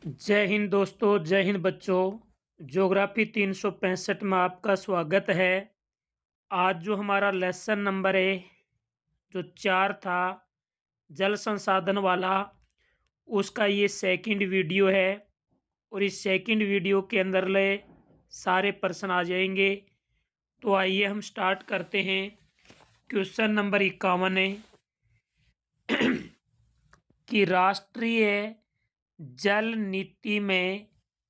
जय हिंद दोस्तों, जय हिंद बच्चों। ज्योग्राफी 365 में आपका स्वागत है। आज जो हमारा लेसन नंबर है जो 4 था जल संसाधन वाला, उसका ये सेकंड वीडियो है और इस सेकंड वीडियो के अंदर ले सारे प्रश्न आ जाएंगे। तो आइए हम स्टार्ट करते हैं। क्वेश्चन नंबर 51 है कि राष्ट्रीय जल नीति में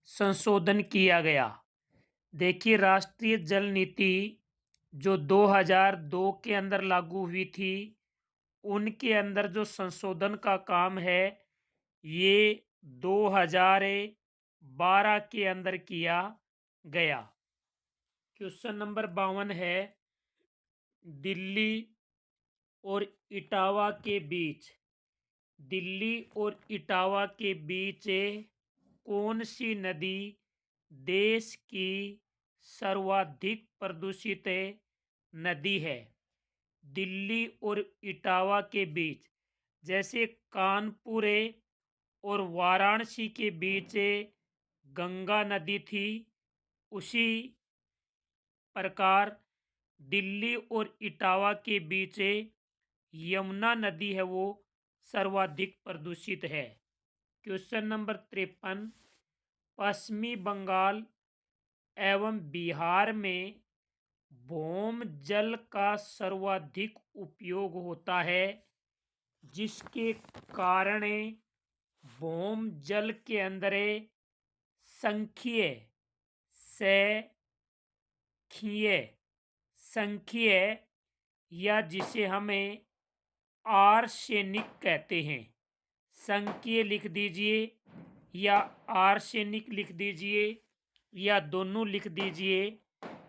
संशोधन किया गया। देखिए, राष्ट्रीय जल नीति जो 2002 के अंदर लागू हुई थी, उनके अंदर जो संशोधन का काम है ये 2012 के अंदर किया गया। क्वेश्चन नंबर 52 है, दिल्ली और इटावा के बीच दिल्ली और इटावा के बीच कौन सी नदी देश की सर्वाधिक प्रदूषित नदी है? दिल्ली और इटावा के बीच, जैसे कानपुर और वाराणसी के बीच गंगा नदी थी, उसी प्रकार दिल्ली और इटावा के बीच यमुना नदी है, वो सर्वाधिक प्रदूषित है। क्वेश्चन नंबर 53, पश्चिमी बंगाल एवं बिहार में भौम जल का सर्वाधिक उपयोग होता है, जिसके कारण भौम जल के अंदर संख्यीय सैखीय संख्यीय या जिसे हमें आर्सेनिक कहते हैं, संख्यीय लिख दीजिए या आर्सेनिक लिख दीजिए या दोनों लिख दीजिए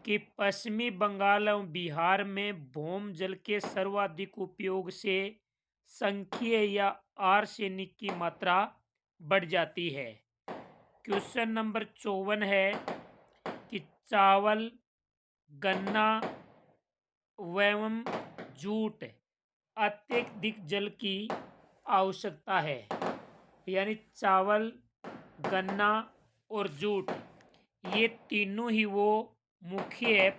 कि पश्चिमी बंगाल एवं बिहार में भौम जल के सर्वाधिक उपयोग से संख्यीय या आर्सेनिक की मात्रा बढ़ जाती है। क्वेश्चन नंबर 54 है कि चावल, गन्ना एवं जूट अत्यधिक जल की आवश्यकता है। यानी चावल, गन्ना और जूट, ये तीनों ही वो मुख्य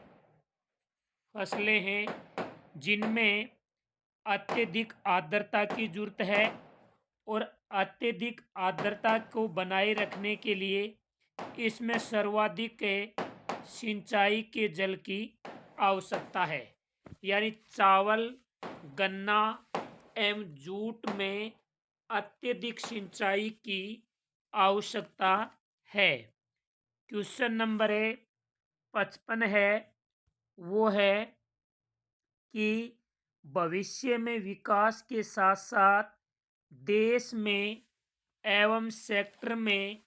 फसलें हैं जिनमें अत्यधिक आर्द्रता की जरूरत है और अत्यधिक आर्द्रता को बनाए रखने के लिए इसमें सर्वाधिक सिंचाई के जल की आवश्यकता है। यानी चावल, गन्ना एवं जूट में अत्यधिक सिंचाई की आवश्यकता है। क्वेश्चन नंबर 55 है, वो है कि भविष्य में विकास के साथ साथ देश में एवं सेक्टर में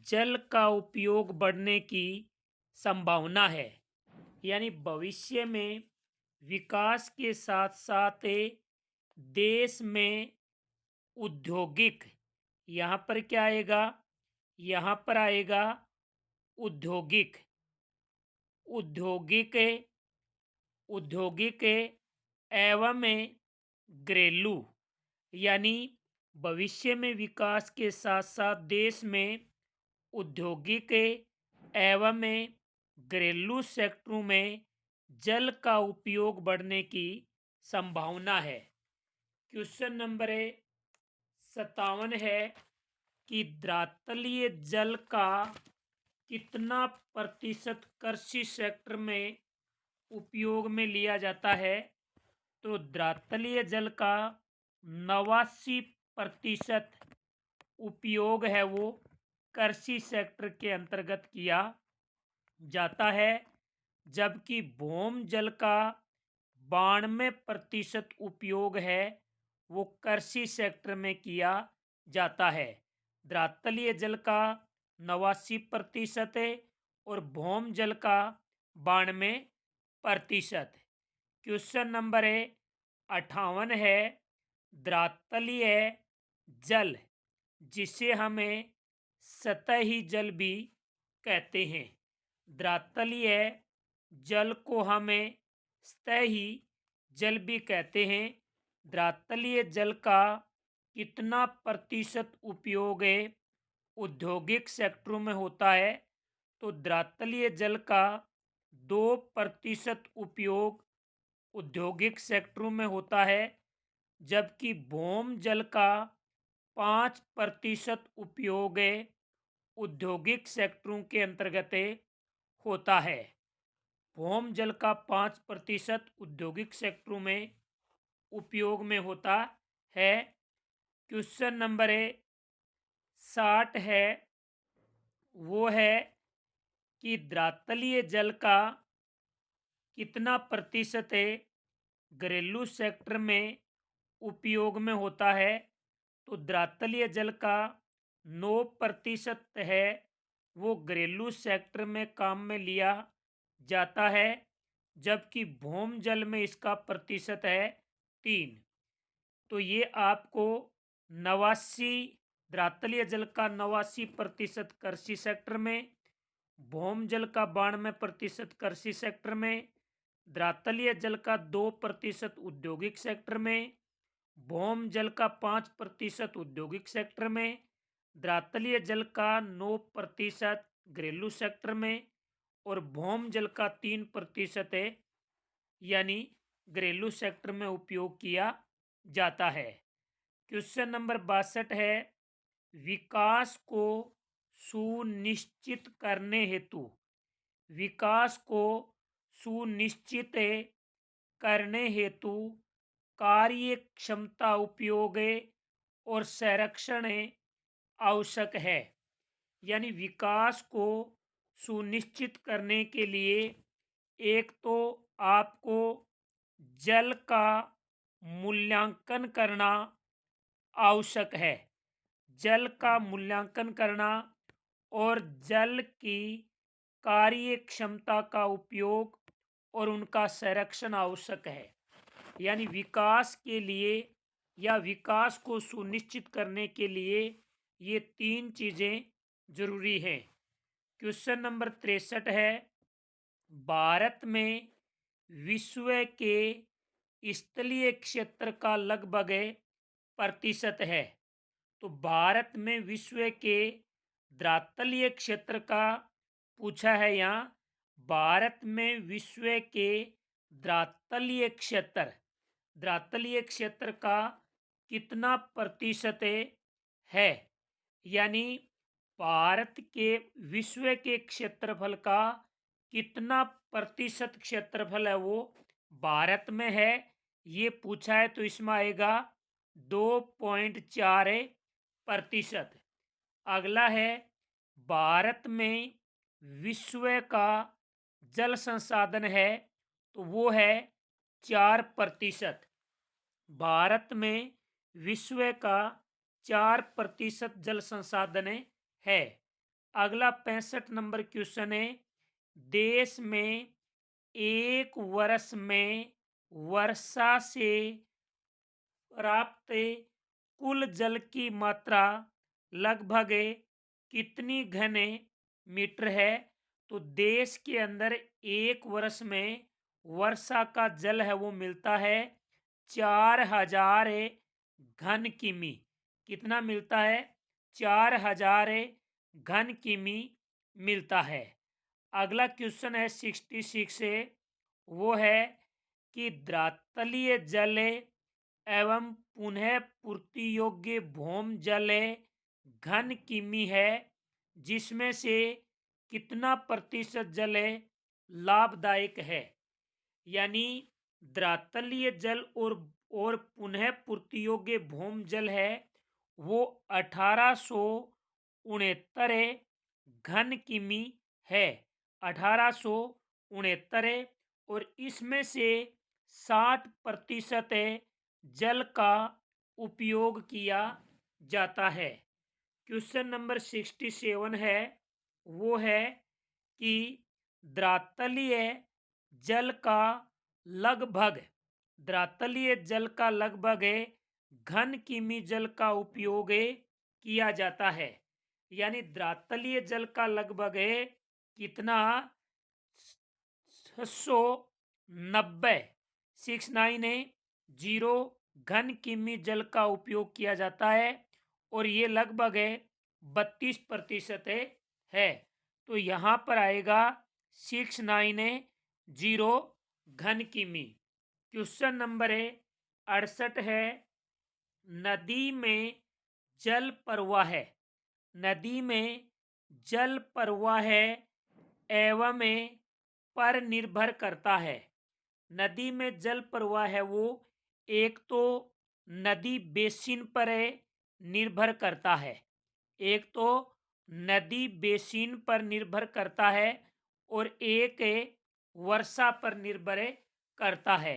जल का उपयोग बढ़ने की संभावना है। यानी भविष्य में विकास के साथ साथ देश में औद्योगिक, यहाँ पर क्या आएगा? यहाँ पर आएगा औद्योगिक औद्योगिक औद्योगिक एवं घरेलू, यानी भविष्य में विकास के साथ साथ देश में औद्योगिक एवं घरेलू सेक्टरों में जल का उपयोग बढ़ने की संभावना है। क्वेश्चन नंबर 57 है कि धरातलीय जल का कितना प्रतिशत कृषि सेक्टर में उपयोग में लिया जाता है? तो धरातलीय जल का 89% उपयोग है वो कृषि सेक्टर के अंतर्गत किया जाता है, जबकि भौम जल का 92% उपयोग है वो कृषि सेक्टर में किया जाता है। धरातलीय जल का 89% और भौम जल का 92%। क्वेश्चन नंबर 58 है, धरातलीय जल जिसे हमें सतही जल भी कहते हैं, धरातलीय जल को हमें सतही जल भी कहते हैं। धरातलीय जल का कितना प्रतिशत उपयोग है औद्योगिक सेक्टरों में होता है, तो द्रातलीय जल का 2% उपयोग औद्योगिक सेक्टरों में होता है, जबकि भौम जल का 5% उपयोग औद्योगिक सेक्टरों के अंतर्गत होता है। भौम जल का 5% औद्योगिक सेक्टरों में उपयोग में होता है। क्वेश्चन नंबर 60 है, वो है कि द्रातलीय जल का कितना प्रतिशत घरेलू सेक्टर में उपयोग में होता है। तो द्रातलीय जल का 9% है, वो घरेलू सेक्टर में काम में लिया जाता है, जबकि भौम जल में इसका प्रतिशत है 3। तो ये आपको 89 द्रातलीय जल का 89% कृषि सेक्टर में, भौम जल का 92% कृषि सेक्टर में, द्रातलीय जल का 2% औद्योगिक सेक्टर में, भौम जल का 5% औद्योगिक सेक्टर में, द्रातलीय जल का 9% घरेलू सेक्टर में और भौम जल का 3% है, यानी घरेलू सेक्टर में उपयोग किया जाता है। क्वेश्चन नंबर 62 है, विकास को सुनिश्चित करने हेतु, विकास को सुनिश्चित करने हेतु कार्य क्षमता उपयोग और संरक्षण आवश्यक है। यानी विकास को सुनिश्चित करने के लिए एक तो आपको जल का मूल्यांकन करना आवश्यक है। जल का मूल्यांकन करना और जल की कार्य क्षमता का उपयोग और उनका संरक्षण आवश्यक है। यानी विकास के लिए या विकास को सुनिश्चित करने के लिए ये 3 चीज़ें जरूरी हैं। क्वेश्चन नंबर 63 है, भारत में विश्व के स्थलीय क्षेत्र का लगभग प्रतिशत है। तो भारत में विश्व के द्रातलीय क्षेत्र का पूछा है यहाँ। भारत में विश्व के द्रातलीय क्षेत्र का कितना प्रतिशत है। यानी भारत के विश्व के क्षेत्रफल का कितना प्रतिशत क्षेत्रफल है वो भारत में है, ये पूछा है। तो इसमें आएगा 2.4%। अगला है, भारत में विश्व का जल संसाधन है, तो वो है 4%। भारत में विश्व का 4% जल संसाधन है। अगला 65 नंबर क्वेश्चन है, देश में एक वर्ष में वर्षा से प्राप्त कुल जल की मात्रा लगभग कितनी घन मीटर है। तो देश के अंदर एक वर्ष में वर्षा का जल है वो मिलता है 4000 घन किमी। कितना मिलता है? 4000 घन किमी मिलता है। अगला क्वेश्चन है 66 है, वो है कि द्रातलीय जल एवं पुनः पूर्ति योग्य भौम जल घन किमी है, जिसमें से कितना प्रतिशत जल लाभदायक है। यानी द्रातलीय जल और पुनः पूर्ति योग्य भौम जल है वो 1869 घन किमी है। 1869, और इसमें से 60% जल का उपयोग किया जाता है। क्वेश्चन नंबर 67 है, वो है कि द्रातलीय जल का लगभग घन किमी जल का उपयोग किया जाता है। यानी द्रातलीय जल का लगभग कितना 690 घन किमी जल का उपयोग किया जाता है, और ये लगभग 32% है। तो यहाँ पर आएगा 690 घन किमी। क्वेश्चन नंबर 68 है, नदी में जल प्रवाह है, नदी में जल प्रवाह है एवं पर निर्भर करता है। नदी में जल प्रवाह है वो एक तो नदी बेसिन पर निर्भर करता है, एक तो नदी बेसिन पर निर्भर करता है और एक वर्षा पर निर्भर करता है।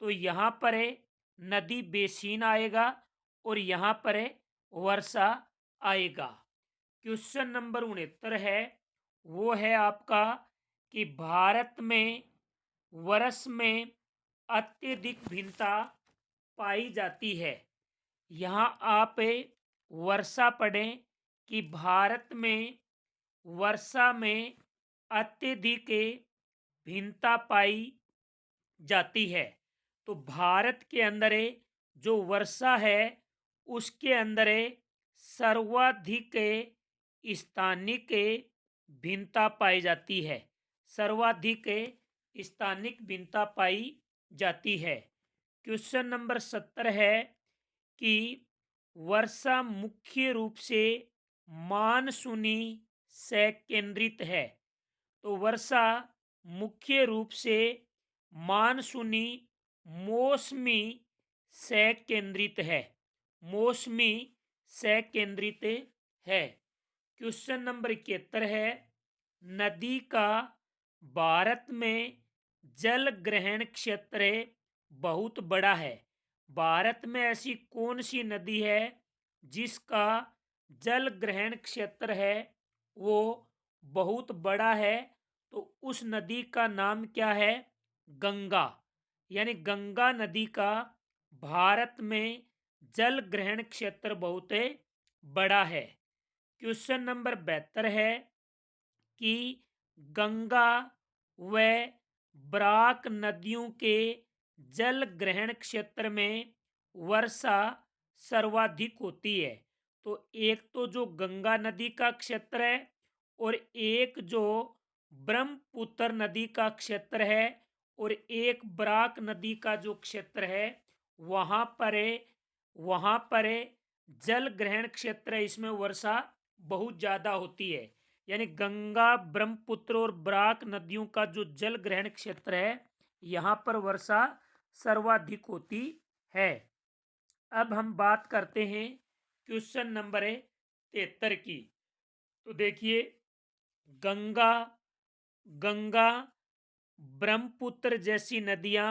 तो यहाँ पर नदी बेसिन आएगा और यहाँ पर वर्षा आएगा। क्वेश्चन नंबर 69 है, वो है आपका कि भारत में वर्ष में अत्यधिक भिन्नता पाई जाती है। यहाँ आप वर्षा पढ़ें कि भारत में वर्षा में अत्यधिक भिन्नता पाई जाती है। तो भारत के अंदर जो वर्षा है उसके अंदर सर्वाधिक स्थानिक भिन्नता पाई जाती है, सर्वाधिक स्थानिक भिन्नता पाई जाती है। क्वेश्चन नंबर 70 है कि वर्षा मुख्य रूप से मानसूनी से केंद्रित है। तो वर्षा मुख्य रूप से मानसूनी मौसमी से केंद्रित है, मौसमी से केंद्रित है। क्वेश्चन नंबर 71 है, नदी का भारत में जल ग्रहण क्षेत्र बहुत बड़ा है। भारत में ऐसी कौन सी नदी है जिसका जल ग्रहण क्षेत्र है वो बहुत बड़ा है? तो उस नदी का नाम क्या है? गंगा। यानी गंगा नदी का भारत में जल ग्रहण क्षेत्र बहुत बड़ा है। क्वेश्चन नंबर 72 है कि गंगा व बराक नदियों के जल ग्रहण क्षेत्र में वर्षा सर्वाधिक होती है। तो एक तो जो गंगा नदी का क्षेत्र है और एक जो ब्रह्मपुत्र नदी का क्षेत्र है और एक बराक नदी का जो क्षेत्र है वहाँ पर जल ग्रहण क्षेत्र है, इसमें वर्षा बहुत ज़्यादा होती है। यानी गंगा, ब्रह्मपुत्र और बराक नदियों का जो जल ग्रहण क्षेत्र है यहाँ पर वर्षा सर्वाधिक होती है। अब हम बात करते हैं क्वेश्चन नंबर 73 की। तो देखिए, गंगा गंगा ब्रह्मपुत्र जैसी नदियाँ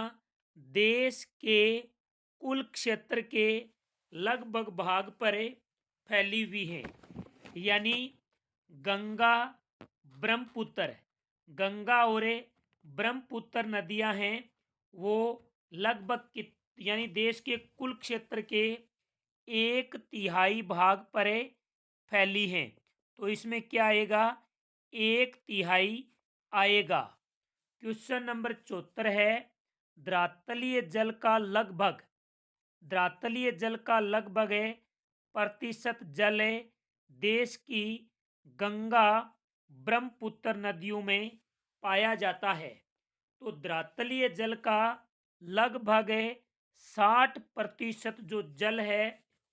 देश के कुल क्षेत्र के लगभग भाग पर फैली हुई हैं। यानी गंगा ब्रह्मपुत्र, गंगा और ब्रह्मपुत्र नदियां हैं वो लगभग यानी देश के कुल क्षेत्र के 1/3 भाग पर फैली हैं। तो इसमें क्या आएगा? 1/3 आएगा। क्वेश्चन नंबर 74 है, द्रातलीय जल का लगभग प्रतिशत जल देश की गंगा ब्रह्मपुत्र नदियों में पाया जाता है। तो द्रातलीय जल का लगभग 60% जो जल है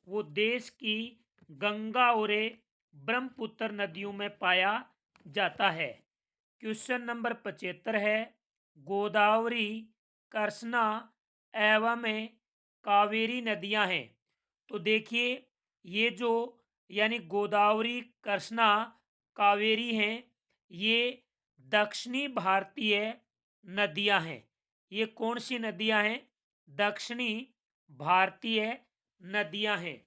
वो देश की गंगा और ब्रह्मपुत्र नदियों में पाया जाता है। क्वेश्चन नंबर 75 है, गोदावरी, कृष्णा एवं कावेरी नदियां हैं। तो देखिए, ये जो यानी गोदावरी, कृष्णा, कावेरी हैं, ये दक्षिणी भारतीय नदियां हैं। ये कौन सी नदियां हैं? दक्षिणी भारतीय नदियां हैं।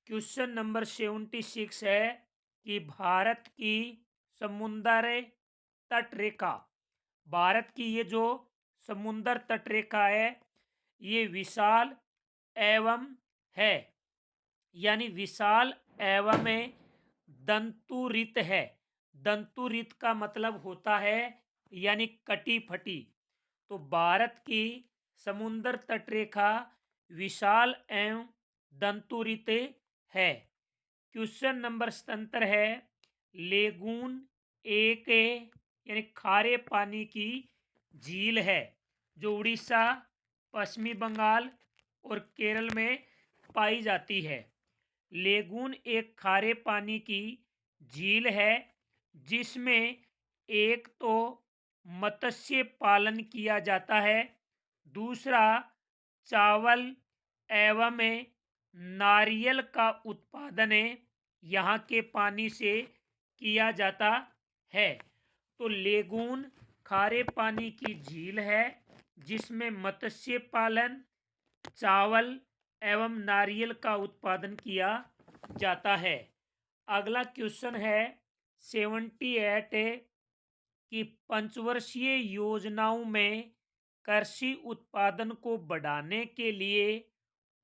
क्वेश्चन नंबर 76 है कि भारत की समुद्र तट रेखा, भारत की ये जो समुद्र तट रेखा है ये विशाल एवं है, यानी विशाल एवं दंतुरित है। दंतुरित का मतलब होता है यानी कटी फटी। तो भारत की समुद्र तट रेखा विशाल एवं दंतुरित है। क्वेश्चन नंबर 77 है, लेगून एक यानी खारे पानी की झील है जो उड़ीसा, पश्चिमी बंगाल और केरल में पाई जाती है। लेगून एक खारे पानी की झील है जिसमें एक तो मत्स्य पालन किया जाता है, दूसरा चावल एवं नारियल का उत्पादन यहाँ के पानी से किया जाता है। तो लेगून खारे पानी की झील है जिसमें मत्स्य पालन, चावल एवं नारियल का उत्पादन किया जाता है। अगला क्वेश्चन है 78 कि पंचवर्षीय योजनाओं में कृषि उत्पादन को बढ़ाने के लिए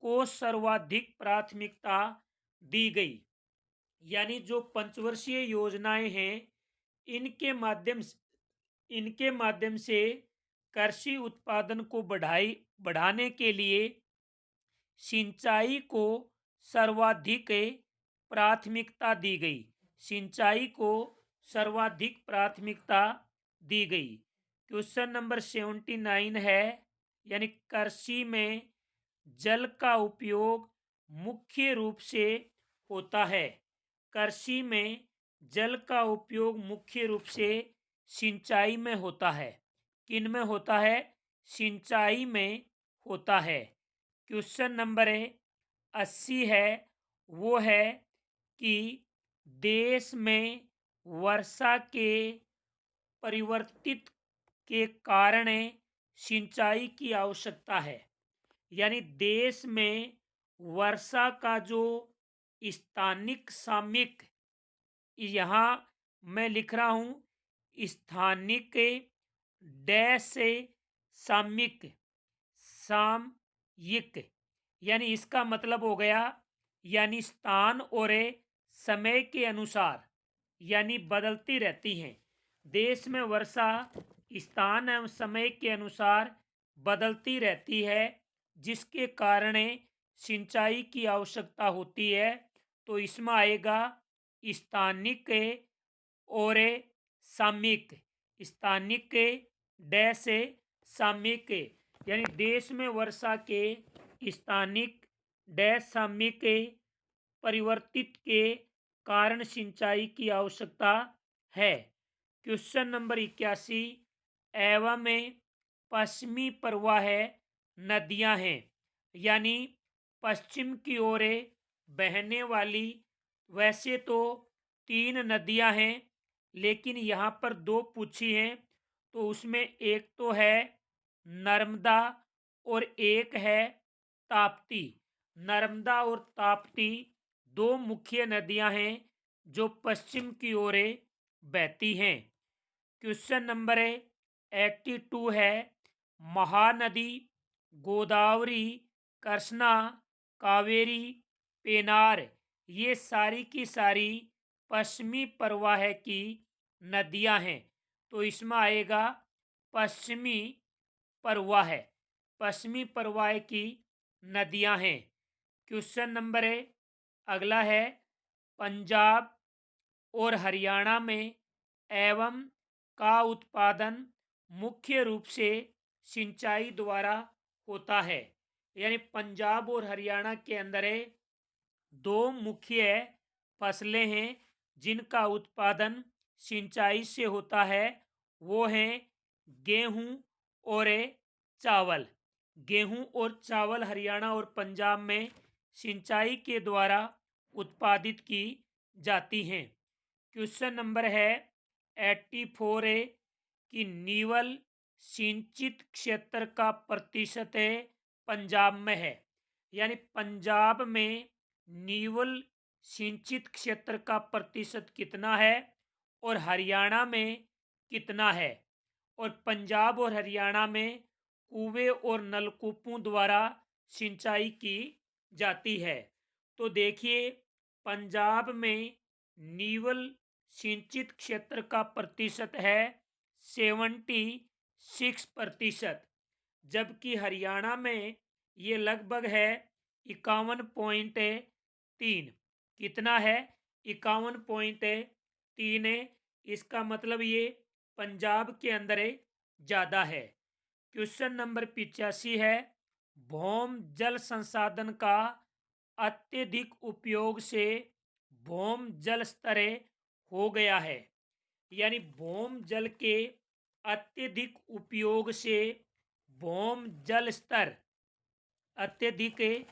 को सर्वाधिक प्राथमिकता दी गई। यानी जो पंचवर्षीय योजनाएं हैं इनके माध्यम से कृषि उत्पादन को बढ़ाने के लिए सिंचाई को सर्वाधिक प्राथमिकता दी गई। सिंचाई को सर्वाधिक प्राथमिकता दी गई। क्वेश्चन नंबर 79 है, यानी कृषि में जल का उपयोग मुख्य रूप से होता है। कृषि में जल का उपयोग मुख्य रूप से सिंचाई में होता है। किन में होता है? सिंचाई में होता है। क्वेश्चन नंबर 80 है, वो है कि देश में वर्षा के परिवर्तित के कारण सिंचाई की आवश्यकता है। यानी देश में वर्षा का जो स्थानिक सामयिक, यहाँ मैं लिख रहा हूँ स्थानिक डैश से सामयिक, सामयिक यानी इसका मतलब हो गया यानी स्थान और समय के अनुसार यानी बदलती रहती हैं। देश में वर्षा स्थान एवं समय के अनुसार बदलती रहती है जिसके कारण सिंचाई की आवश्यकता होती है। तो इसमें आएगा स्थानिक और सामयिक। स्थानिक डैश सामयिक यानी देश में वर्षा के स्थानिक डैश सामयिक परिवर्तित के कारण सिंचाई की आवश्यकता है। क्वेश्चन नंबर 81 एवं पश्चिमी प्रवाह नदियां हैं, यानी पश्चिम की ओर बहने वाली। वैसे तो 3 नदियां हैं लेकिन यहाँ पर 2 पूछी हैं, तो उसमें एक तो है नर्मदा और एक है ताप्ती। नर्मदा और ताप्ती 2 मुख्य नदियां हैं जो पश्चिम की ओर बहती हैं। क्वेश्चन नंबर 82 है, महानदी गोदावरी, कृष्णा, कावेरी, पेनार ये सारी की सारी पश्चिमी प्रवाह की नदियां हैं। तो इसमें आएगा पश्चिमी प्रवाह। पश्चिमी प्रवाह की नदियां हैं। क्वेश्चन नंबर अगला है, पंजाब और हरियाणा में एवं का उत्पादन मुख्य रूप से सिंचाई द्वारा होता है। यानी पंजाब और हरियाणा के अंदर 2 मुख्य फसलें हैं जिनका उत्पादन सिंचाई से होता है। वो हैं गेहूं और चावल। गेहूं और चावल हरियाणा और पंजाब में सिंचाई के द्वारा उत्पादित की जाती हैं। क्वेश्चन नंबर है 84 कि नीवल सिंचित क्षेत्र का प्रतिशत पंजाब में है। यानी पंजाब में नीवल सिंचित क्षेत्र का प्रतिशत कितना है और हरियाणा में कितना है। और पंजाब और हरियाणा में कुएं और नलकूपों द्वारा सिंचाई की जाती है। तो देखिए पंजाब में नीवल सिंचित क्षेत्र का प्रतिशत है 76%, जबकि हरियाणा में ये लगभग है 51.3। कितना है? 51.3 है। इसका मतलब ये पंजाब के अंदर ज़्यादा है। क्वेश्चन नंबर 85 है, भौम जल संसाधन का अत्यधिक उपयोग से भौम जल स्तर हो गया है। यानी भौम जल के अत्यधिक उपयोग से भौम जल स्तर, अत्यधिक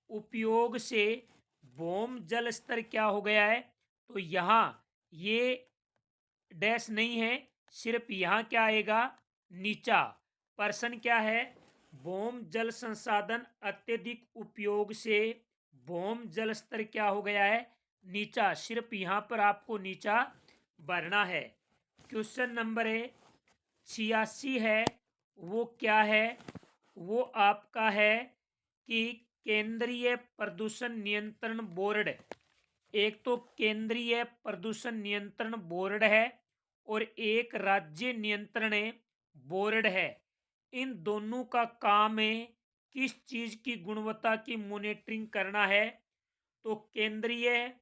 उपयोग से भौम जल स्तर क्या हो गया है? तो यहाँ ये डैश नहीं है, सिर्फ यहाँ क्या आएगा? नीचा। प्रश्न क्या है? भौम जल संसाधन अत्यधिक उपयोग से भौम जल स्तर क्या हो गया है? नीचा। सिर्फ यहाँ पर आपको नीचा भरना है। क्वेश्चन नंबर 86 है, वो क्या है? वो आपका है कि केंद्रीय प्रदूषण नियंत्रण बोर्ड, एक तो केंद्रीय प्रदूषण नियंत्रण बोर्ड है और एक राज्य नियंत्रण बोर्ड है। इन दोनों का काम है किस चीज की गुणवत्ता की मॉनिटरिंग करना है? तो केंद्रीय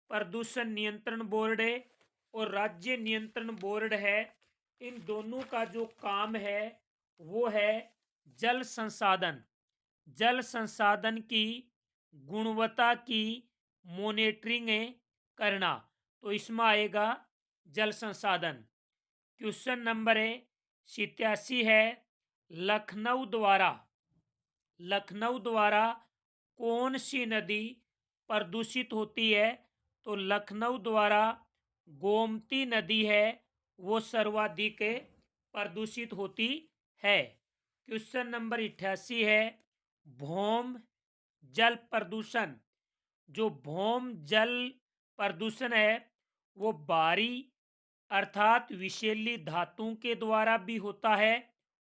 प्रदूषण नियंत्रण बोर्ड है और राज्य नियंत्रण बोर्ड है। इन दोनों का जो काम है वो है जल संसाधन, जल संसाधन की गुणवत्ता की मॉनिटरिंग करना। तो इसमें आएगा जल संसाधन। क्वेश्चन नंबर 87 है, लखनऊ द्वारा, लखनऊ द्वारा कौन सी नदी प्रदूषित होती है? तो लखनऊ द्वारा गोमती नदी है, वो सर्वाधिक प्रदूषित होती है। क्वेश्चन नंबर 88 है, भौम जल प्रदूषण, जो भौम जल प्रदूषण है वो बाहरी अर्थात विषैली धातुओं के द्वारा भी होता है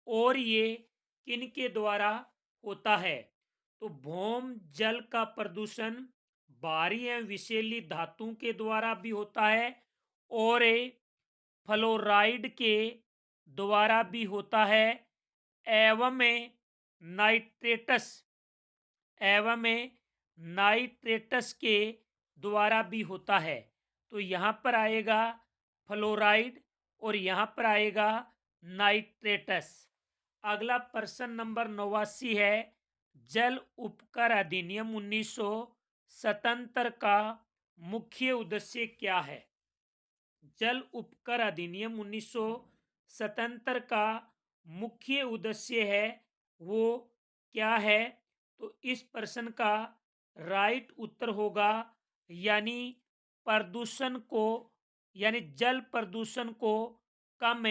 और ये किन के द्वारा होता है? तो भौम जल का प्रदूषण बाहरी एवं विषैली धातुओं के द्वारा भी होता है और फ्लोराइड के द्वारा भी होता है एवं नाइट्रेटस, एवं नाइट्रेटस के द्वारा भी होता है। तो यहाँ पर आएगा फ्लोराइड और यहाँ पर आएगा नाइट्रेटस। अगला प्रश्न नंबर 89 है, जल उपकर अधिनियम 1977 का मुख्य उद्देश्य क्या है? जल उपकर अधिनियम 1977 का मुख्य उद्देश्य है वो क्या है? तो इस प्रश्न का राइट उत्तर होगा यानी प्रदूषण को, यानी जल प्रदूषण को कम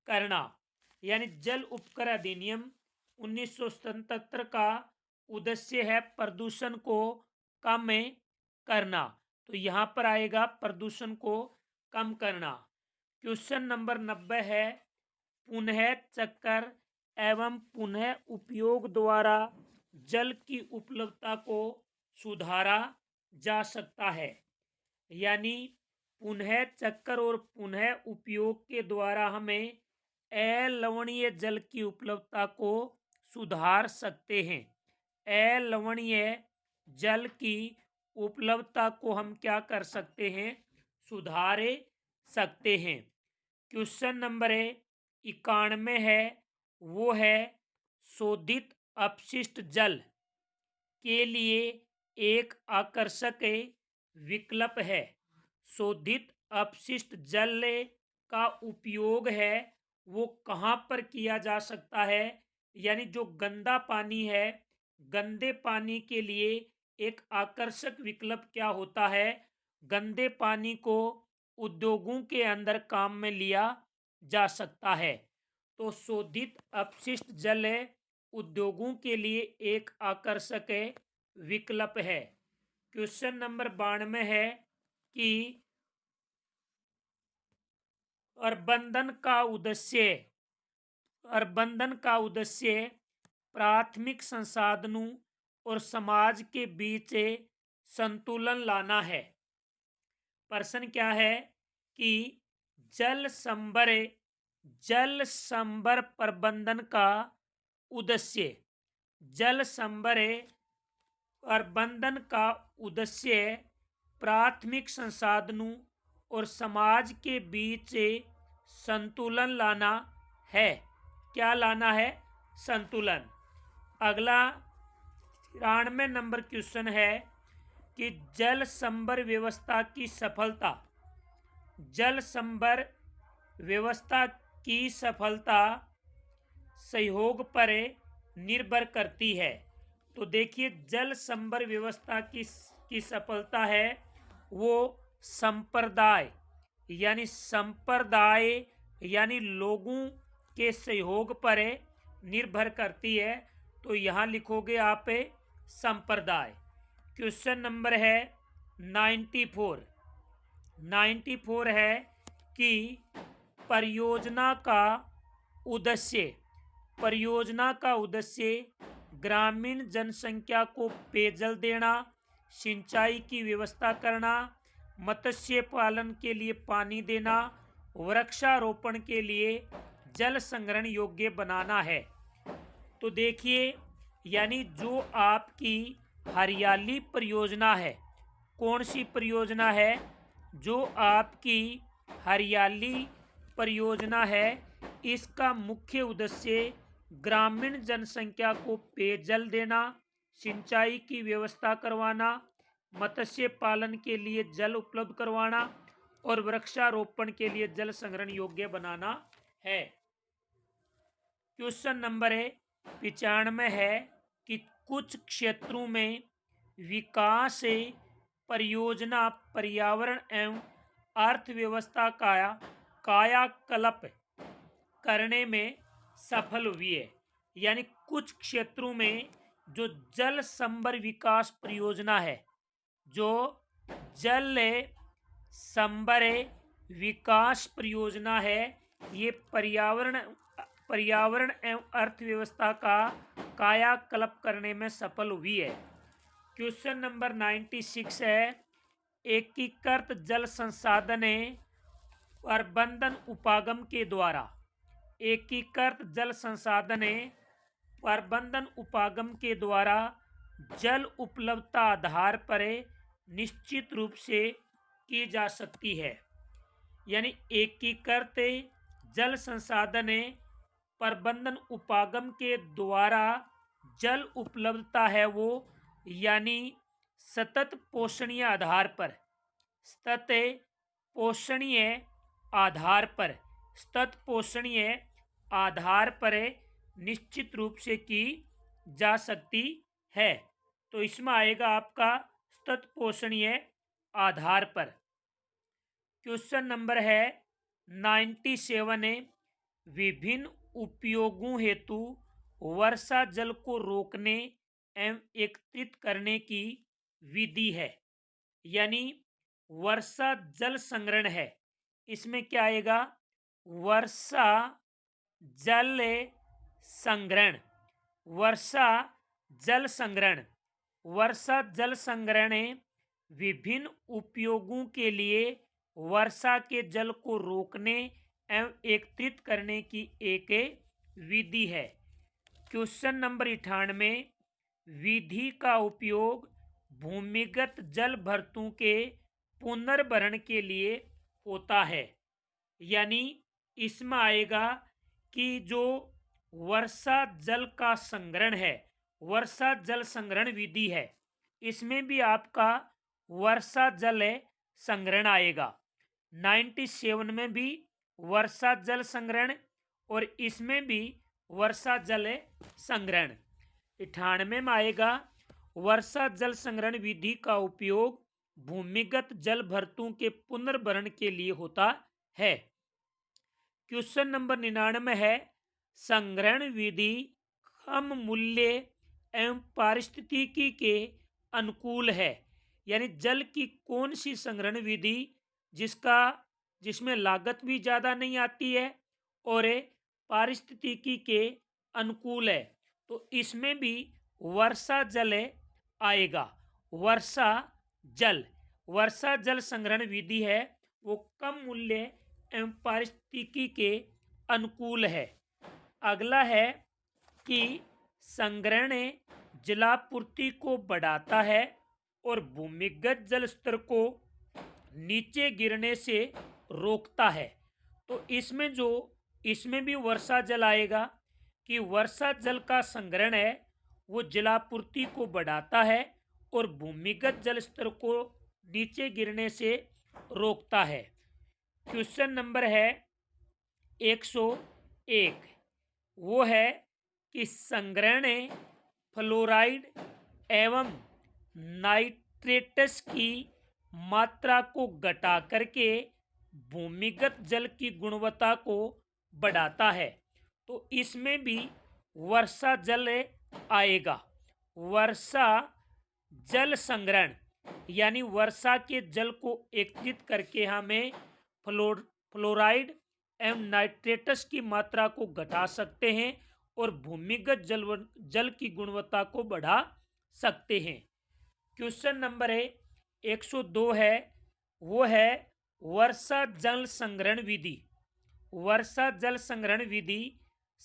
करना। यानी जल उपकर अधिनियम 1977 का उद्देश्य है प्रदूषण को कम करना। तो यहाँ पर आएगा प्रदूषण को कम करना। क्वेश्चन नंबर 90 है, पुनः चक्र एवं पुनः उपयोग द्वारा जल की उपलब्धता को सुधारा जा सकता है। यानी पुनः चक्र और पुनः उपयोग के द्वारा हमें अलवणीय जल की उपलब्धता को सुधार सकते हैं। अलवणीय जल की उपलब्धता को हम क्या कर सकते हैं? सुधार सकते हैं। क्वेश्चन नंबर 91 है, वो है शोधित अपशिष्ट जल के लिए एक आकर्षक विकल्प है। शोधित अपशिष्ट जल का उपयोग है वो कहाँ पर किया जा सकता है? यानी जो गंदा पानी है, गंदे पानी के लिए एक आकर्षक विकल्प क्या होता है? गंदे पानी को उद्योगों के अंदर काम में लिया जा सकता है। तो शोधित अपशिष्ट जल उद्योगों के लिए एक आकर्षक विकल्प है। क्वेश्चन नंबर 92 है कि प्रबंधन का उद्देश्य, प्रबंधन का उद्देश्य प्राथमिक संसाधनों और समाज के बीच संतुलन लाना है। प्रश्न क्या है कि जल संभर, जल संभर प्रबंधन का उद्देश्य, जल संभर प्रबंधन का उद्देश्य प्राथमिक संसाधनों और समाज के बीच संतुलन लाना है। क्या लाना है? संतुलन। अगला 93 नंबर क्वेश्चन है कि जल संभर व्यवस्था की सफलता, जल संभर व्यवस्था की सफलता सहयोग पर निर्भर करती है। तो देखिए, जल संभर व्यवस्था की सफलता है वो संप्रदाय यानी लोगों के सहयोग पर निर्भर करती है। तो यहाँ लिखोगे आप संप्रदाय। क्वेश्चन नंबर है 94 है कि परियोजना का उद्देश्य ग्रामीण जनसंख्या को पेयजल देना, सिंचाई की व्यवस्था करना, मत्स्य पालन के लिए पानी देना, वृक्षारोपण के लिए जल संग्रहण योग्य बनाना है। तो देखिए, यानी जो आपकी हरियाली परियोजना है, कौन सी परियोजना है? जो आपकी हरियाली परियोजना है, इसका मुख्य उद्देश्य ग्रामीण जनसंख्या को पेयजल देना, सिंचाई की व्यवस्था करवाना, मत्स्य पालन के लिए जल उपलब्ध करवाना और वृक्षारोपण के लिए जल संग्रहण योग्य बनाना है। क्वेश्चन नंबर 95 है कि कुछ क्षेत्रों में विकास परियोजना पर्यावरण एवं अर्थव्यवस्था का कायाकल्प करने में सफल हुई है। यानी कुछ क्षेत्रों में जो जल संभर विकास परियोजना है, जो जल संभर विकास परियोजना है, ये पर्यावरण एवं अर्थव्यवस्था का कायाकल्प करने में सफल हुई है। क्वेश्चन नंबर 96 है एकीकृत जल संसाधन प्रबंधन उपागम के द्वारा, एकीकृत जल संसाधन प्रबंधन उपागम के द्वारा जल उपलब्धता आधार पर निश्चित रूप से की जा सकती है। यानी एकीकृत जल संसाधन प्रबंधन उपागम के द्वारा जल उपलब्धता है वो, यानी सतत पोषणीय आधार पर निश्चित रूप से की जा सकती है। तो इसमें आएगा आपका सतत पोषणीय आधार पर। क्वेश्चन नंबर है 97 विभिन्न उपयोगों हेतु वर्षा जल को रोकने एवं एकत्रित करने की विधि है। यानी वर्षा जल संग्रहण है, इसमें क्या आएगा? वर्षा जल संग्रहण। वर्षा जल संग्रहण विभिन्न उपयोगों के लिए वर्षा के जल को रोकने एवं एकत्रित करने की एक विधि है। क्वेश्चन नंबर 98 विधि का उपयोग भूमिगत जल भर्तों के पुनर्भरण के लिए होता है। यानी इसमें आएगा कि जो वर्षा जल का संग्रहण है, वर्षा जल संग्रहण विधि है, इसमें भी आपका वर्षा जल संग्रहण आएगा। 97 में भी वर्षा जल संग्रहण और इसमें भी वर्षा जल संग्रहण। 98 में आएगा वर्षा जल संग्रहण विधि का उपयोग भूमिगत जल भर्तों के पुनर्भरण के लिए होता है। क्वेश्चन नंबर 99 है संग्रहण विधि कम मूल्य एवं पारिस्थितिकी के अनुकूल है। यानी जल की कौन सी संग्रहण विधि जिसमें लागत भी ज़्यादा नहीं आती है और पारिस्थितिकी के अनुकूल है? तो इसमें भी वर्षा जल आएगा। वर्षा जल संग्रहण विधि है वो कम मूल्य एवं पारिस्थितिकी के अनुकूल है। अगला है कि संग्रहण जलापूर्ति को बढ़ाता है और भूमिगत जल स्तर को नीचे गिरने से रोकता है। तो इसमें भी वर्षा जल आएगा कि वर्षा जल का संग्रहण है वो जलापूर्ति को बढ़ाता है और भूमिगत जल स्तर को नीचे गिरने से रोकता है। क्वेश्चन नंबर है 101, वो है कि संग्रहण फ्लोराइड एवं नाइट्रेटस की मात्रा को घटा करके भूमिगत जल की गुणवत्ता को बढ़ाता है। तो इसमें भी वर्षा जल आएगा। वर्षा जल संग्रहण यानी वर्षा के जल को एकत्रित करके हमें फ्लोराइड एवं नाइट्रेटस की मात्रा को घटा सकते हैं और भूमिगत जल की गुणवत्ता को बढ़ा सकते हैं। क्वेश्चन नंबर 102 है, वो है वर्षा जल संग्रहण विधि। वर्षा जल संग्रहण विधि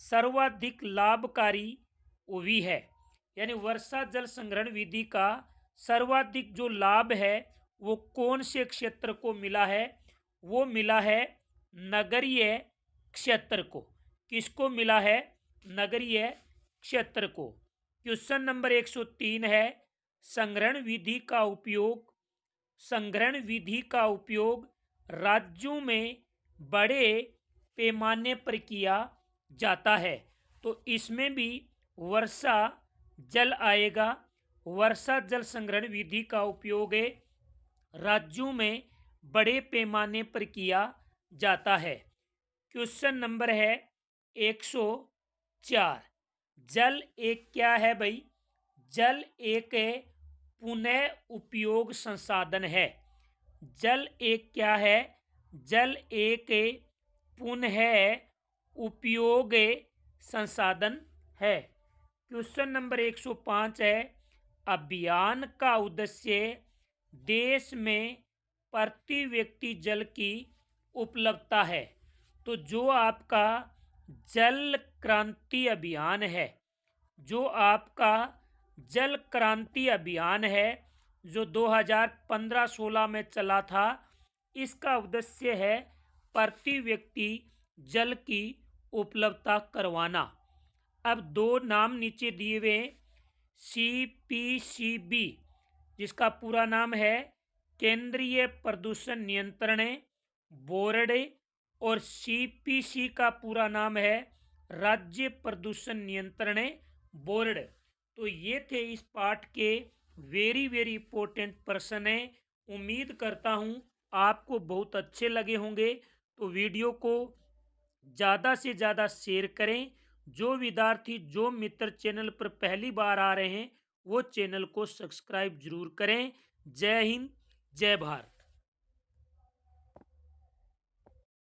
सर्वाधिक लाभकारी विधि है, यानी वर्षा जल संग्रहण विधि का सर्वाधिक जो लाभ है वो कौन से क्षेत्र को मिला है? वो मिला है नगरीय क्षेत्र को। किसको मिला है? नगरीय क्षेत्र को। क्वेश्चन नंबर 103 है, संग्रहण विधि का उपयोग राज्यों में बड़े पैमाने पर किया जाता है। तो इसमें भी वर्षा जल आएगा। वर्षा जल संग्रहण विधि का उपयोग राज्यों में बड़े पैमाने पर किया जाता है। क्वेश्चन नंबर है 104, जल एक क्या है भाई? जल एक पुनः उपयोग संसाधन है। जल एक क्या है? जल एक पुनः उपयोग संसाधन है। क्वेश्चन नंबर 105 है, अभियान का उद्देश्य देश में प्रति व्यक्ति जल की उपलब्धता है। तो जो आपका जल क्रांति अभियान है, जो आपका जल क्रांति अभियान है जो 2015-16 में चला था, इसका उद्देश्य है प्रति व्यक्ति जल की उपलब्धता करवाना। अब दो नाम नीचे दिए हुए, CPCB जिसका पूरा नाम है केंद्रीय प्रदूषण नियंत्रण बोर्ड और CPC का पूरा नाम है राज्य प्रदूषण नियंत्रण बोर्ड। तो ये थे इस पाठ के वेरी इंपॉर्टेंट प्रश्न है। उम्मीद करता हूँ आपको बहुत अच्छे लगे होंगे। तो वीडियो को ज़्यादा से ज़्यादा शेयर करें। जो विद्यार्थी जो मित्र चैनल पर पहली बार आ रहे हैं वो चैनल को सब्सक्राइब जरूर करें। जय हिंद, जय भारत।